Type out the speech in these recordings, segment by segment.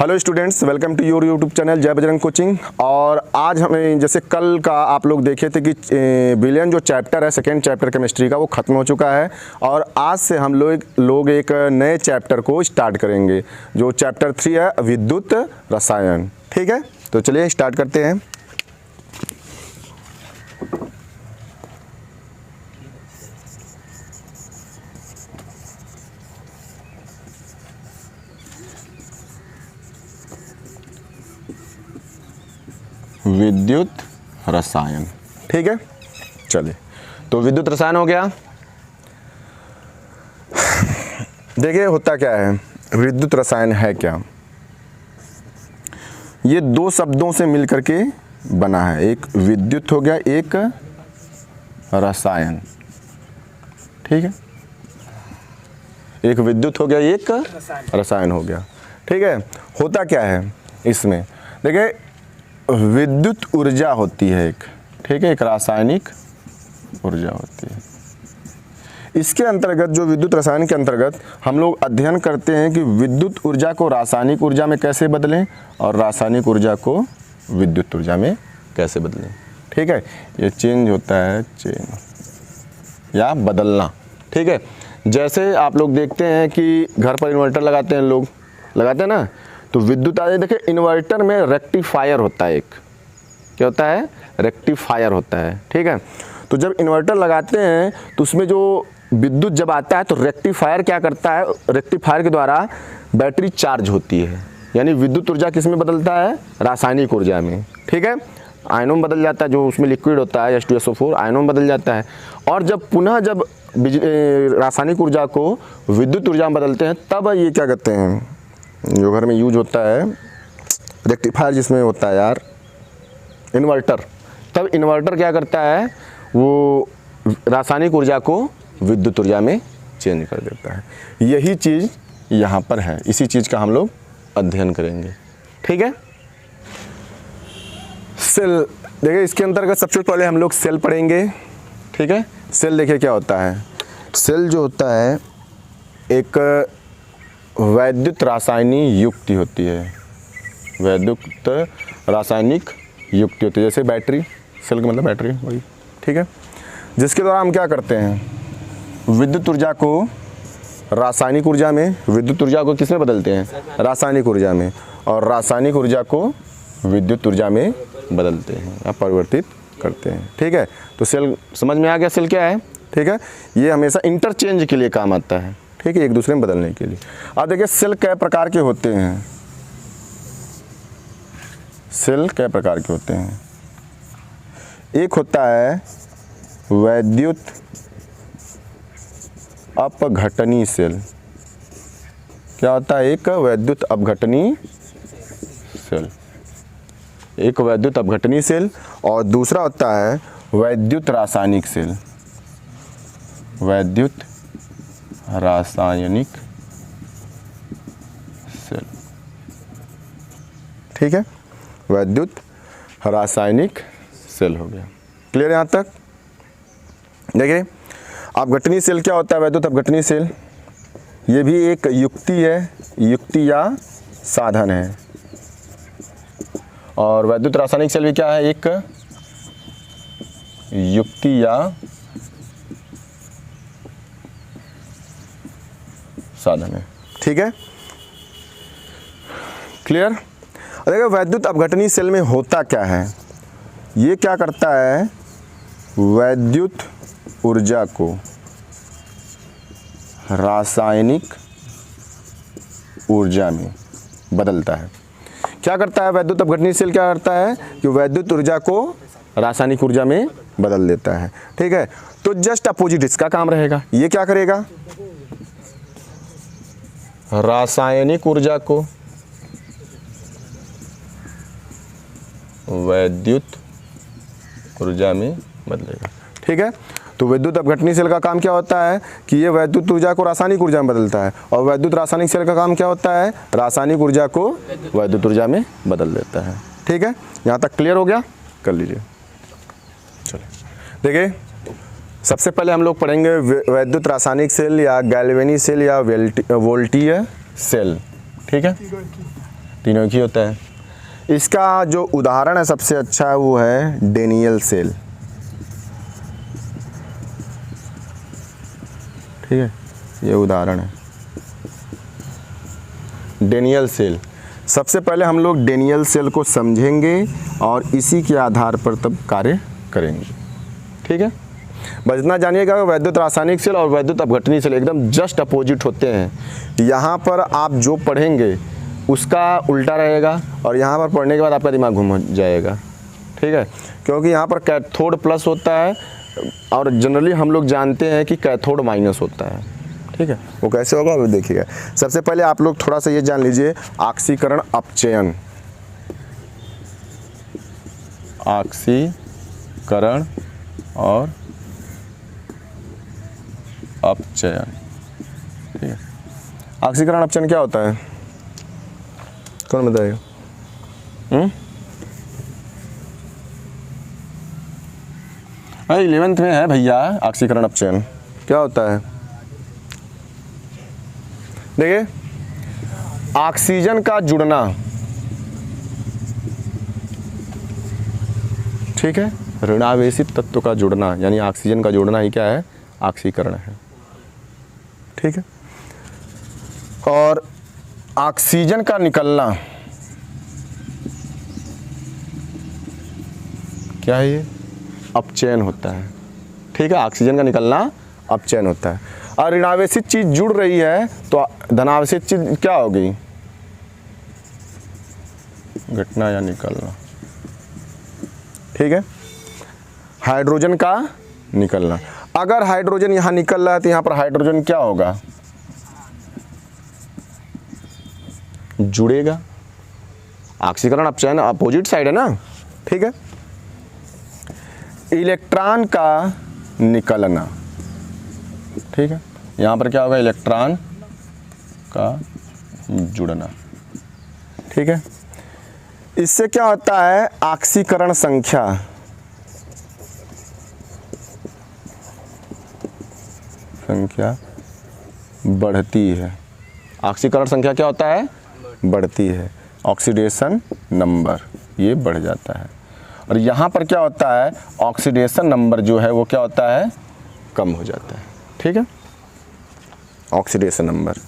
Hello students, welcome to your YouTube channel Jai Bajrang coaching. और आज हमें जैसे कल का आप लोग देखे थे कि बिलियन जो चैप्टर है, सेकेंड चैप्टर केमिस्ट्री का, वो ख़त्म हो चुका है और आज से हम लोग एक नए चैप्टर को स्टार्ट करेंगे जो चैप्टर 3 है, विद्युत रसायन। ठीक है, तो चलिए स्टार्ट करते हैं। विद्युत रसायन। ठीक है, चलिए तो विद्युत रसायन हो गया। देखिए होता क्या है, विद्युत रसायन है क्या। ये दो शब्दों से मिलकर के बना है, एक विद्युत हो गया, एक रसायन। ठीक है, एक विद्युत हो गया, एक रसायन हो गया। ठीक है, होता क्या है इसमें, देखिए विद्युत ऊर्जा होती है एक, ठीक है, एक रासायनिक ऊर्जा होती है। इसके अंतर्गत जो विद्युत रसायन के अंतर्गत हम लोग अध्ययन करते हैं कि विद्युत ऊर्जा को रासायनिक ऊर्जा में कैसे बदलें और रासायनिक ऊर्जा को विद्युत ऊर्जा में कैसे बदलें। ठीक है, ये चेंज होता है, चेंज या बदलना। ठीक है, जैसे आप लोग देखते हैं कि घर पर इन्वर्टर लगाते हैं, लोग लगाते हैं ना, तो विद्युत आ जाए। देखिए इन्वर्टर में रेक्टिफायर होता है, एक क्या होता है, रेक्टिफायर होता है। ठीक है, तो जब इन्वर्टर लगाते हैं तो उसमें जो विद्युत जब आता है तो रेक्टिफायर क्या करता है, रेक्टिफायर के द्वारा बैटरी चार्ज होती है, यानी विद्युत ऊर्जा किस में बदलता है, रासायनिक ऊर्जा में। ठीक है, आयनों में बदल जाता है, जो उसमें लिक्विड होता है H2SO4 आयनों में बदल जाता है। और जब पुनः जब रासायनिक ऊर्जा को विद्युत ऊर्जा में बदलते हैं तब ये क्या कहते हैं, जो घर में यूज होता है रेक्टिफायर, जिसमें होता है यार इन्वर्टर, तब इन्वर्टर क्या करता है, वो रासायनिक ऊर्जा को विद्युत ऊर्जा में चेंज कर देता है। यही चीज़ यहाँ पर है, इसी चीज़ का हम लोग अध्ययन करेंगे। ठीक है, सेल देखिए, इसके अंतर्गत सबसे पहले हम लोग सेल पढ़ेंगे। ठीक है, सेल देखिए क्या होता है, सेल जो होता है एक वैद्युत रासायनिक युक्ति होती है, वैद्युत रासायनिक युक्ति होती है, जैसे बैटरी, सेल का मतलब बैटरी वही। ठीक है, जिसके द्वारा हम क्या करते हैं, विद्युत ऊर्जा को रासायनिक ऊर्जा में, विद्युत ऊर्जा को किस में बदलते हैं, रासायनिक ऊर्जा में, और रासायनिक ऊर्जा को विद्युत ऊर्जा में बदलते हैं या परिवर्तित करते हैं। ठीक है, तो सेल समझ में आ गया, सेल क्या है। ठीक है, ये हमेशा इंटरचेंज के लिए काम आता है। ठीक है, एक दूसरे में बदलने के लिए। अब देखिए सेल कई प्रकार के होते हैं, सेल कई प्रकार के होते हैं। एक होता है वैद्युत अपघटनी सेल। क्या होता है, एक वैद्युत अपघटनी सेल, एक वैद्युत अपघटनी सेल। और दूसरा होता है वैद्युत रासायनिक सेल, वैद्युत रासायनिक सेल। ठीक है, वैद्युत रासायनिक सेल हो गया। क्लियर यहाँ तक। देखिए अपघटनी सेल क्या होता है, वैद्युत अपघटनी सेल, ये भी एक युक्ति है, युक्ति या साधन है। और वैद्युत रासायनिक सेल भी क्या है, एक युक्ति या साधन है। ठीक है, क्लियर। देखिए वैद्युत अपघटनी सेल में होता क्या है, ये क्या करता है, वैद्युत ऊर्जा को रासायनिक ऊर्जा में बदलता है। क्या करता है वैद्युत अपघटनी सेल, क्या करता है कि वैद्युत ऊर्जा को रासायनिक ऊर्जा में बदल देता है। ठीक है, तो जस्ट अपोजिट इसका काम रहेगा। ये क्या करेगा, रासायनिक ऊर्जा को वैद्युत ऊर्जा में बदलेगा। ठीक है, तो विद्युत अपघटनी सेल का काम क्या होता है कि ये वैद्युत ऊर्जा को रासायनिक ऊर्जा में बदलता है, और वैद्युत रासायनिक सेल का काम क्या होता है, रासायनिक ऊर्जा को वैद्युत ऊर्जा में बदल देता है। ठीक है, यहाँ तक क्लियर हो गया, कर लीजिए। चलिए देखिए सबसे पहले हम लोग पढ़ेंगे वैद्युत रासायनिक सेल या गैल्वेनी सेल या वोल्टीय सेल। ठीक है, तीनों एक ही होता है। इसका जो उदाहरण है सबसे अच्छा है वो है डेनियल सेल। ठीक है, ये उदाहरण है डेनियल सेल। सबसे पहले हम लोग डेनियल सेल को समझेंगे और इसी के आधार पर तब कार्य करेंगे। ठीक है, बस इतना जानिएगा वैद्युत रासायनिक सेल और वैद्युत अपघटनी सेल एकदम जस्ट अपोजिट होते हैं। यहाँ पर आप जो पढ़ेंगे उसका उल्टा रहेगा और यहाँ पर पढ़ने के बाद आपका दिमाग घूम जाएगा। ठीक है, क्योंकि यहाँ पर कैथोड प्लस होता है और जनरली हम लोग जानते हैं कि कैथोड माइनस होता है। ठीक है, वो कैसे होगा वो देखिएगा। सबसे पहले आप लोग थोड़ा सा ये जान लीजिए, ऑक्सीकरण अपचयन, ऑक्सीकरण और अपचयन। ठीक है, ऑक्सीकरण अपचयन क्या होता है, कौन बताएगा? 11th में है भैया ऑक्सीकरण अपचयन क्या होता है। देखिए, ऑक्सीजन का जुड़ना, ठीक है, ऋणावेशित तत्व का जुड़ना यानी ऑक्सीजन का जुड़ना ही क्या है, ऑक्सीकरण है। ठीक है, और ऑक्सीजन का निकलना क्या है, ये अपचयन होता है। ठीक है, ऑक्सीजन का निकलना अपचयन होता है। और ऋणावेशित चीज जुड़ रही है तो धनावेशित चीज क्या होगी, घटना या निकलना। ठीक है, हाइड्रोजन का निकलना। अगर हाइड्रोजन यहां निकल रहा है तो यहां पर हाइड्रोजन क्या होगा, जुड़ेगा। ऑक्सीकरण अपचयन अपोजिट साइड है ना। ठीक है, इलेक्ट्रॉन का निकलना। ठीक है, यहां पर क्या होगा, इलेक्ट्रॉन का जुड़ना। ठीक है, इससे क्या होता है, ऑक्सीकरण संख्या बढ़ती है। ऑक्सीकरण संख्या क्या होता है, बढ़ती है। ऑक्सीडेशन नंबर ये बढ़ जाता है। और यहाँ पर क्या होता है, ऑक्सीडेशन नंबर जो है वो क्या होता है, कम हो जाता है। ठीक है, ऑक्सीडेशन नंबर।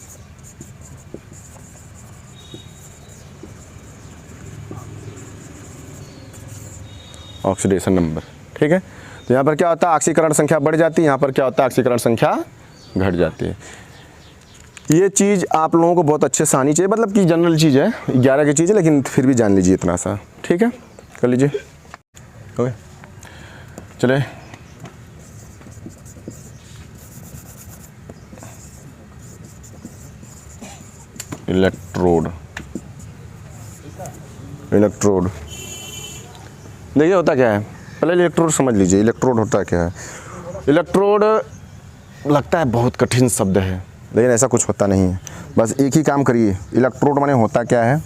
Oxidation number. ठीक है, तो यहाँ पर क्या होता है, ऑक्सीकरण संख्या बढ़ जाती है, यहाँ पर क्या होता है, ऑक्सीकरण संख्या घट जाती है। ये चीज़ आप लोगों को बहुत अच्छे से आनी चाहिए, मतलब कि जनरल चीज़ है, 11 की चीज़ है, लेकिन फिर भी जान लीजिए इतना सा। ठीक है, कर लीजिए। ओके, चले इलेक्ट्रोड। इलेक्ट्रोड देखिए होता क्या है, पहले इलेक्ट्रोड समझ लीजिए। इलेक्ट्रोड होता क्या है, इलेक्ट्रोड लगता है बहुत कठिन शब्द है, लेकिन ऐसा कुछ होता नहीं है। बस एक ही काम करिए, इलेक्ट्रोड माने होता क्या है,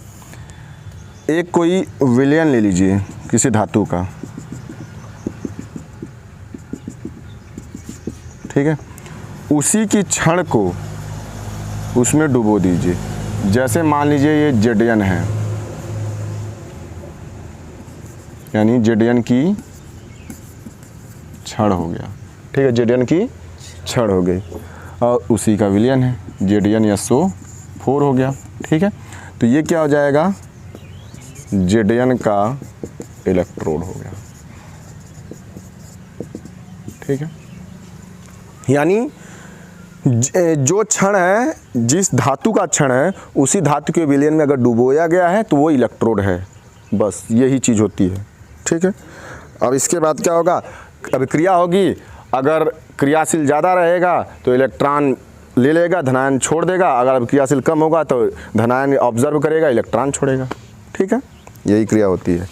एक कोई विलयन ले लीजिए किसी धातु का। ठीक है, उसी की क्षण को उसमें डुबो दीजिए। जैसे मान लीजिए ये जेडियन है, यानी जेडियन की क्षण हो गया। ठीक है, जेडियन की क्षण हो गई और उसी का विलयन है, जेडियन SO4 हो गया। ठीक है, तो ये क्या हो जाएगा, जेडियन का इलेक्ट्रोड हो गया। ठीक है, यानी जो क्षण है, जिस धातु का क्षण है, उसी धातु के विलयन में अगर डुबोया गया है तो वो इलेक्ट्रोड है। बस यही चीज़ होती है। ठीक है, अब इसके बाद क्या होगा, अब क्रिया होगी, अगर क्रियाशील ज़्यादा रहेगा तो इलेक्ट्रॉन ले लेगा, धनायन छोड़ देगा। अगर क्रियाशील कम होगा तो धनायन ऑब्जर्व करेगा, इलेक्ट्रॉन छोड़ेगा। ठीक है, यही क्रिया होती है।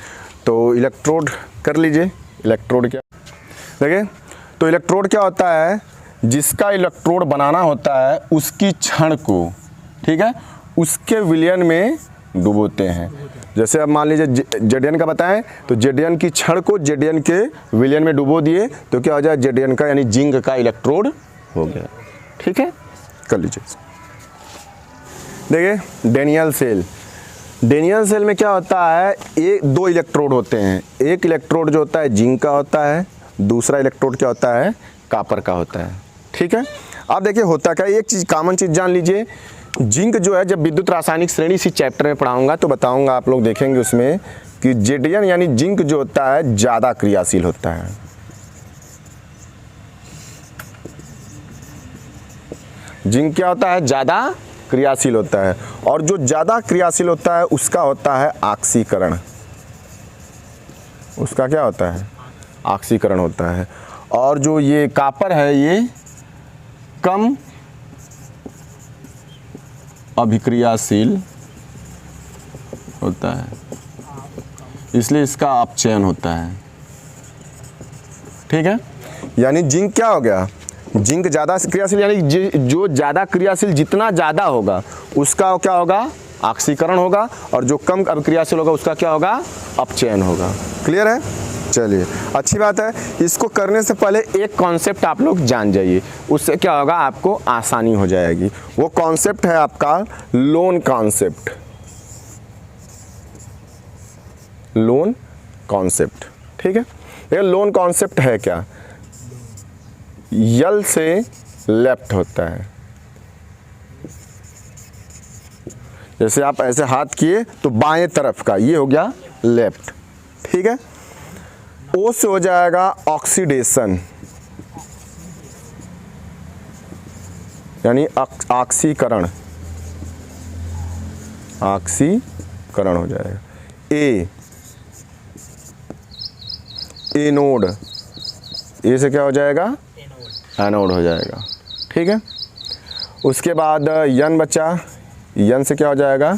तो इलेक्ट्रोड कर लीजिए। इलेक्ट्रोड क्या, देखिए, तो इलेक्ट्रोड क्या होता है, जिसका इलेक्ट्रोड बनाना होता है उसकी क्षण को, ठीक है, उसके विलयन में डुबोते हैं। जैसे अब मान लीजिए जेडियन का बताएं, तो जेडियन की क्षण को जेडियन के विलयन में डुबो दिए तो क्या हो जाए, जेडियन का यानी जिंक का इलेक्ट्रोड हो गया। ठीक है, कर लीजिए। देखिए डेनियल सेल, डेनियल सेल में क्या होता है, एक 2 इलेक्ट्रोड होते हैं। एक इलेक्ट्रोड जो होता है जिंक का होता है, दूसरा इलेक्ट्रोड क्या होता है, कापर का होता है। ठीक है, अब देखिए होता क्या, एक चीज़ कॉमन चीज़ जान लीजिए। जिंक जो है, जब विद्युत रासायनिक श्रेणी इसी चैप्टर में पढ़ाऊंगा तो बताऊंगा, आप लोग देखेंगे उसमें कि जेडियन यानी जिंक जो होता है ज़्यादा क्रियाशील होता है। जिंक क्या होता है, ज़्यादा क्रियाशील होता है, और जो ज़्यादा क्रियाशील होता है उसका होता है ऑक्सीकरण। उसका क्या होता है, ऑक्सीकरण होता है। और जो ये कॉपर है ये कम अभिक्रियाशील होता है, इसलिए इसका अपचयन होता है। ठीक है, यानी जिंक क्या हो गया, जिंक ज़्यादा क्रियाशील, यानी जो ज़्यादा क्रियाशील जितना ज़्यादा होगा उसका क्या होगा, ऑक्सीकरण होगा, और जो कम क्रियाशील होगा उसका क्या होगा, अपचयन होगा। क्लियर है, चलिए अच्छी बात है। इसको करने से पहले एक कॉन्सेप्ट आप लोग जान जाइए, उससे क्या होगा, आपको आसानी हो जाएगी। वो कॉन्सेप्ट है आपका लोन कॉन्सेप्ट। लोन कॉन्सेप्ट, ठीक है। ये लोन कॉन्सेप्ट है क्या, यल से लेफ्ट होता है। जैसे आप ऐसे हाथ किए तो बाएं तरफ का ये हो गया लेफ्ट, ठीक है। ओ से हो जाएगा ऑक्सीडेशन, यानी ऑक्सीकरण, ऑक्सीकरण हो जाएगा। ए एनोड, ए से क्या हो जाएगा, एनोड हो जाएगा, ठीक है। उसके बाद यन बचा, यन से क्या हो जाएगा,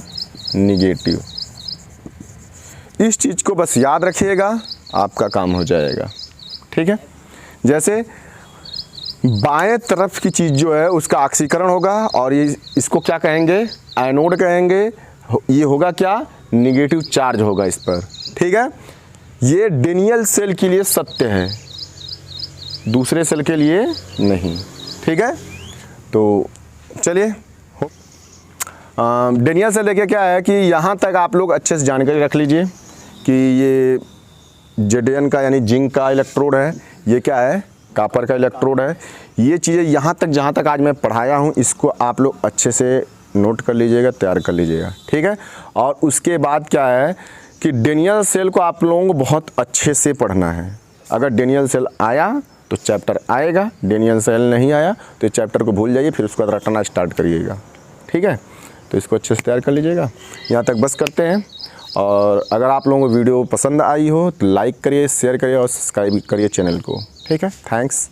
निगेटिव। इस चीज़ को बस याद रखिएगा, आपका काम हो जाएगा, ठीक है। जैसे बाएं तरफ की चीज़ जो है उसका ऑक्सीकरण होगा, और ये इसको क्या कहेंगे, एनोड कहेंगे। ये होगा क्या, निगेटिव चार्ज होगा इस पर, ठीक है। ये डेनियल सेल के लिए सत्य है, दूसरे सेल के लिए नहीं, ठीक है। तो चलिए, डेनियल सेल देखिए क्या है कि यहाँ तक आप लोग अच्छे से जानकारी रख लीजिए कि ये जेडियन का यानी जिंक का इलेक्ट्रोड है, ये क्या है, कॉपर का इलेक्ट्रोड है। ये चीज़ें यहाँ तक जहाँ तक आज मैं पढ़ाया हूँ इसको आप लोग अच्छे से नोट कर लीजिएगा, तैयार कर लीजिएगा, ठीक है। और उसके बाद क्या है कि डेनियल सेल को आप लोगों को बहुत अच्छे से पढ़ना है। अगर डेनियल सेल आया तो चैप्टर आएगा, डेनियल सेल नहीं आया तो चैप्टर को भूल जाइए, फिर उसके बाद रटना स्टार्ट करिएगा, ठीक है। तो इसको अच्छे से तैयार कर लीजिएगा। यहाँ तक बस करते हैं, और अगर आप लोगों को वीडियो पसंद आई हो तो लाइक करिए, शेयर करिए और सब्सक्राइब करिए चैनल को, ठीक है। थैंक्स।